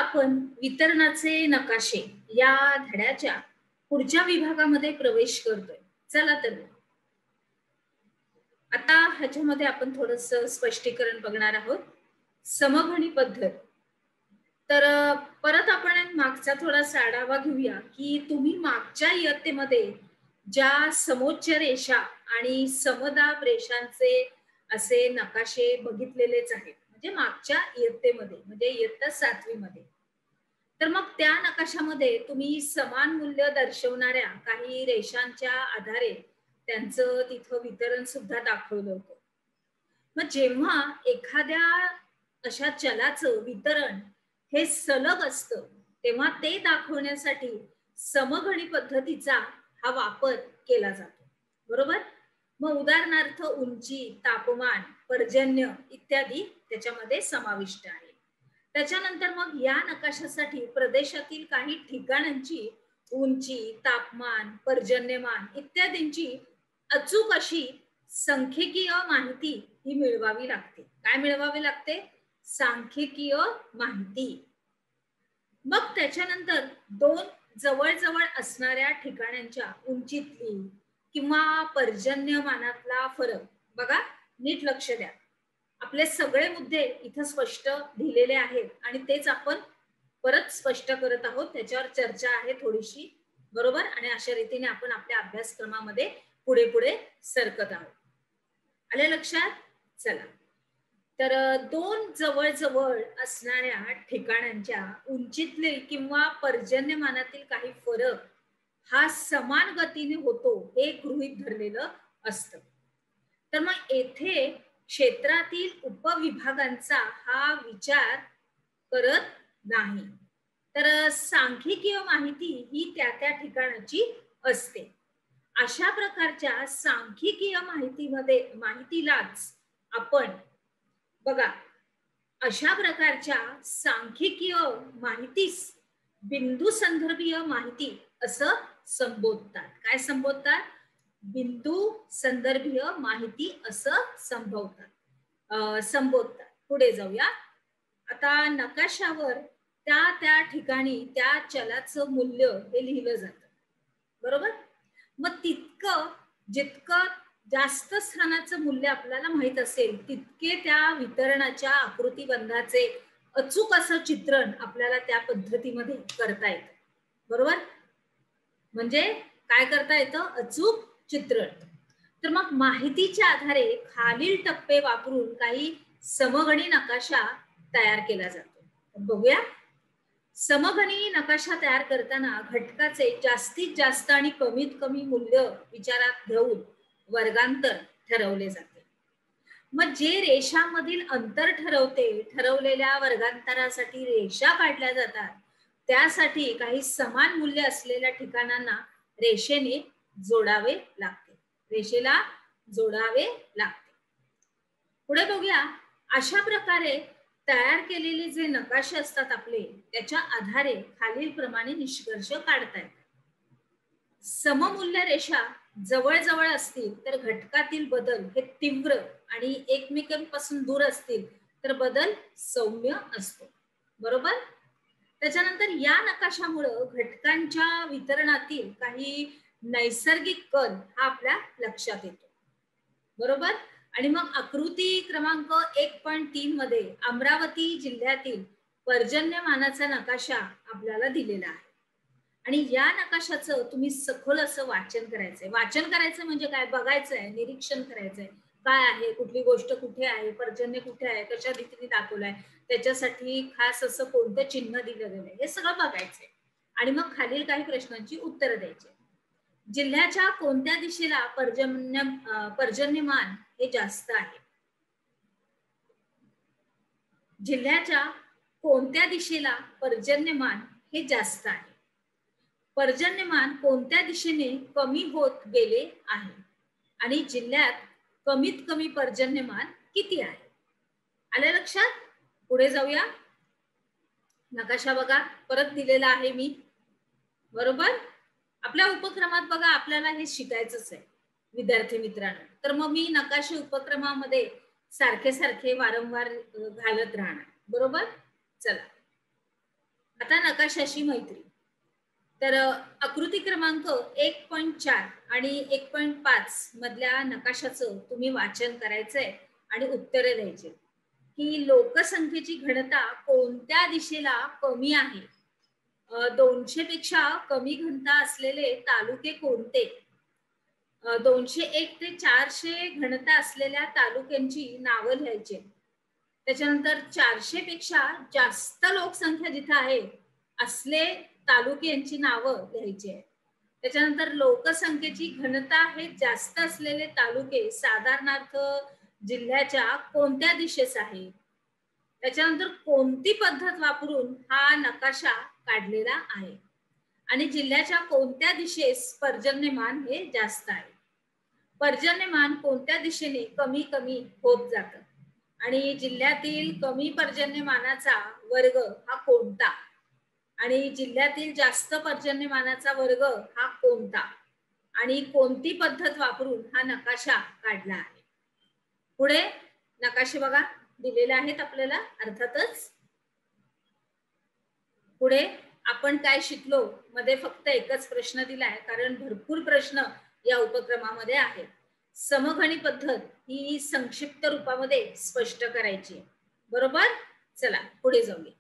आपण वितरणाचे नकाशे या धड्याच्या पुढच्या विभागामध्ये प्रवेश करतोय. चला तर आता ह्याच्यामध्ये आपण थोडस स्पष्टीकरण बघणार आहोत. समघनी पद्धत. तर परत आपण मागचा थोडासा आढावा घेऊया की तुम्ही मागच्या इयत्तेमध्ये ज्या समोच्च रेषा आणि समदाब रेषांचे असे नकाशे बघितलेलेच आहेत. म्हणजे मागच्या इयत्तेमध्ये म्हणजे इयत्ता 7वी मध्ये. तर मग त्या नकाशामध्ये तुम्ही समान मूल्य दर्शवणाऱ्या काही रेषांच्या आधारे त्यांचं तिथं वितरण सुद्धा दाखवलं होतं. मग जेव्हा एखाद्या अशा चलाचं वितरण हे सलग असतं तेव्हा ते दाखवण्यासाठी समघनी पद्धतीचा हा वापर केला जातो. बरोबर. मग उदाहरणार्थ उंची, तापमान, पर्जन्य इत्यादी त्याच्यामध्ये समाविष्ट आहे. त्याच्यानंतर मग या नकाशासाठी प्रदेशातील काही ठिकाणांची उंची, तापमान, पर्जन्यमान इत्यादींची अचूक अशी सांख्यिकीय माहिती ही मिळवावी लागते. काय मिळवावी लागते? सांख्यिकीय माहिती. मग त्याच्यानंतर दोन जवळ असणाऱ्या ठिकाणांच्या उंचीतली किंवा पर्जन्यमानातला फरक बघा, नीट लक्ष द्या. आपले सगळे मुद्दे इथं स्पष्ट लिहिलेले आहेत आणि तेच आपण परत स्पष्ट करत आहोत. त्याच्यावर चर्चा आहे थोडीशी. बरोबर. आणि अशा रीतीने आपण आपल्या अभ्यासक्रमामध्ये पुढे सरकत आहोत. आले लक्षात? चला तर दोन जवळ असणाऱ्या ठिकाणांच्या उंचीतले किंवा पर्जन्यमानातील काही फरक हा समान गतीने होतो हे गृहीत धरलेलं असतं. तर मग येथे क्षेत्रातील उपविभागांचा हा विचार करत नाही. तर सांख्यिकीय माहिती ही त्या ठिकाणाची असते. अशा प्रकारच्या सांख्यिकीय माहितीलाच आपण बघा, अशा प्रकारच्या सांख्यिकीय माहितीस बिंदू संदर्भीय माहिती असं संबोधतात. काय संबोधतात? बिंदू संदर्भीय माहिती असं संबोधतात. पुढे जाऊया. आता नकाशावर त्या ठिकाणी त्या चलाचं मूल्य हे लिहिलं जातं. बरोबर. मग जितकं जास्त स्थानाचं मूल्य आपल्याला माहित असेल तितके त्या वितरणाच्या आकृतीबंधाचे अचूक असं चित्रण आपल्याला त्या पद्धतीमध्ये करता येतं. बरोबर. म्हणजे काय करता येतं? अचूक चित्रण. तर मग माहितीच्या आधारे खालील टप्पे वापरून काही समघनी नकाशा तयार केला जातो. बघूया. समघनी नकाशा तयार करताना घटकाचे जास्तीत जास्त आणि कमीत कमी मूल्य विचारात घेऊन वर्गांतर ठरवले जाते. मग जे रेषांमधील अंतर ठरवलेल्या वर्गांतरासाठी रेषा काढल्या जातात त्यासाठी काही समान मूल्य असलेल्या ठिकाणांना रेषेला जोडावे लागते. पुढे बघूया. अशा प्रकारे तयार केलेले जे नकाशे असतात आपले त्याच्या आधारे खालील प्रमाणे निष्कर्ष काढता येतात. सममूल्य रेषा जवळ असतील तर घटकातील बदल हे तीव्र आणि एकमेकांपासून दूर असतील तर बदल सौम्य असतो. बरोबर. त्याच्यानंतर या नकाशामुळे घटकांच्या वितरणातील काही नैसर्गिक कल हा आपल्या लक्षात येतो. बरोबर. आणि मग आकृती क्रमांक 1.3 मध्ये अमरावती जिल्ह्यातील पर्जन्यमानाचा नकाशा आपल्याला दिलेला आहे. आणि या नकाशाचं तुम्ही सखोल असं वाचन करायचंय. वाचन करायचं म्हणजे काय? बघायचंय, निरीक्षण करायचंय. काय आहे, कुठली गोष्ट कुठे आहे, पर्जन्य कुठे आहे, कशा रीतीने दाखवलाय, त्याच्यासाठी खास असं कोणतं चिन्ह दिलं गेलंय हे सगळं बघायचंय. आणि मग खालील काही प्रश्नांची उत्तरं द्यायची. जिल्ह्याच्या कोणत्या दिशेला पर्जन्यमान हे जास्त आहे? जिल्ह्याच्या कोणत्या दिशेला पर्जन्यमान हे जास्त आहे? पर्जन्यमान कोणत्या दिशेने कमी होत गेले आहे? आणि जिल्ह्यात कमीत कमी पर्जन्यमान किती आहे? आलं लक्षात? पुढे जाऊया. नकाशा बघा, परत दिलेला आहे मी. बरोबर. आपल्या उपक्रमात बघा आपल्याला हे शिकायचंच आहे विद्यार्थी मित्रांनो. तर मग मी नकाशे उपक्रमामध्ये सारखे वारंवार घालत राहणार. बरोबर. चला आता नकाशाशी मैत्री. तर आकृती क्रमांक 1.4 आणि 1.5 मधल्या नकाशाचं तुम्ही वाचन करायचंय आणि उत्तरे द्यायचे की लोकसंख्येची घनता कोणत्या दिशेला कमी आहे. 200 पेक्षा कमी घनता असलेले तालुके कोणते. 201 ते 400 घनता असलेल्या तालुक्यांची नावं लिहायची. त्याच्यानंतर 400 पेक्षा जास्त लोकसंख्या जिथे आहे असले तालुके यांची नावं लिहायची आहे. त्याच्यानंतर लोकसंख्येची घनता हे जास्त असलेले तालुके साधारणार्थ जिल्ह्याच्या कोणत्या दिशेस आहे. त्याच्यानंतर कोणती पद्धत वापरून हा नकाशा काढलेला आहे आणि जिल्ह्याच्या कोणत्या दिशेस पर्जन्यमान हे जास्त आहे. पर्जन्यमान कोणत्या दिशेने कमी कमी होत जातं आणि जिल्ह्यातील कमी पर्जन्यमानाचा वर्ग हा कोणता आणि जिल्ह्यातील जास्त पर्जन्यमानाचा वर्ग हा कोणता आणि कोणती पद्धत वापरून हा नकाशा काढला आहे. पुढे नकाशे बघा दिलेले आहेत आपल्याला अर्थातच. पुढे आपण काय शिकलो मध्ये फक्त एकच प्रश्न दिलाय कारण भरपूर प्रश्न या उपक्रमामध्ये आहेत. समघनी पद्धत ही संक्षिप्त रूपामध्ये स्पष्ट करायची. बरोबर. चला पुढे जाऊया.